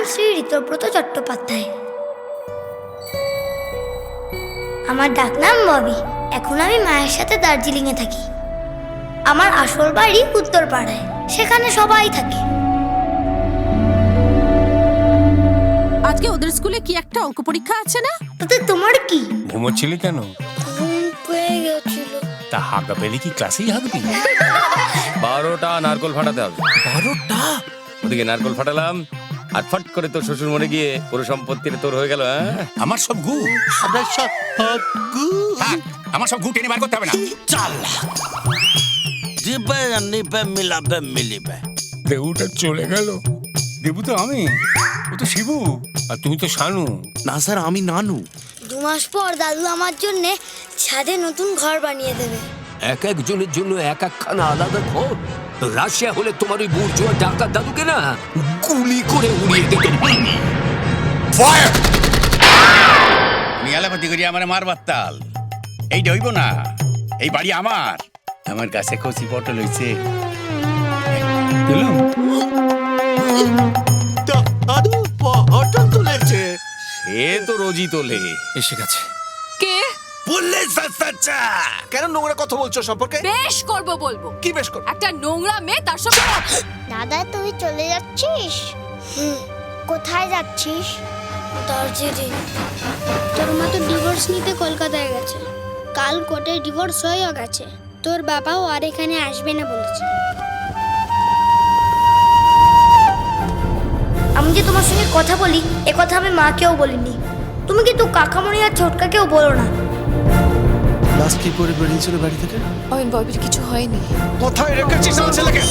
নাম শ্রী ঋতব্রত চট্টোপাধ্যায়। আমার ডাকনাম ববি। এখন আমি মায়ের সাথে দার্জিলিংয়ে থাকি। আমার আসল বাড়ি উত্তরপাড়ায়, সেখানে সবাই থাকে। আজকে ওদের স্কুলে কি একটা অঙ্ক পরীক্ষা আছে না? তাতে তোমার কি? ঘুমোচ্ছিলি কেন? ঘুম পেয়ে গেছিল। তা হাগা পেলে কি ক্লাসেই হাগবি? 12টা নারকল ফাটাতে হবে। 12টা? ওদিকে নারকল ফাটালাম আর ফট করে তোর শ্বশুর মরে গিয়ে পুরো সম্পত্তির তোর হয়ে গেল। আমার সব গু। থাক, আমার সব গু টেনে বার করতে হবে না। চল দিবে নিবে মিলাবে মিলিবে। দেবুটা চলে গেল। দেবু তো আমি, ও তো শিবু, আর তুমি তো শানু। না স্যার, আমি নানু। 2 মাস পর দাদু আমার জন্য ছাদে নতুন ঘর বানিয়ে দেবে। এক একজনের জন্য এক একখানা আলাদা ঘর। রাশিয়া হলে তোমার ওই বুর্জুয়া ডাকাত দাদুকে না গুলি করে উড়িয়ে দিত। ফায়ার! নিয়ালাপতি করি আমার মারবার তাল। এই দইব না, এই বাড়ি আমার। আমার কাছে কচি পটল হইছে। তুলুম? দাদু পটল তুলেছে। সে তো রোজই তোলে। এসে গেছে। কে? বললে সাচ্চা কেন নোংরা কথা বলছো সম্পর্কে? বেশ করবো বলবো। কি বেশ কর? একটা নোংরা মেয়ে তার সঙ্গে। দাদা তুই চলে যাচ্ছিস? কোথায় যাচ্ছিস? দার্জিলিং। তোর মা তো ডিভোর্স নিতে কলকাতায় গেছে। কাল কোর্টে ডিভোর্স হয়েও গেছে। তোর বাবাও আর এখানে আসবে না বলেছে। আমি যে তোমার সঙ্গে কথা বলি, এ কথা আমি মাকেও বলিনি। তুমি কিন্তু কাকামণি আর ছোটকাকেও বলো না। লাস্ট কি করে বেরিয়েছিল বাড়ি থেকে? ববির কিছু হয়নি। কোথায় রেখেছিস আমার ছেলেকে?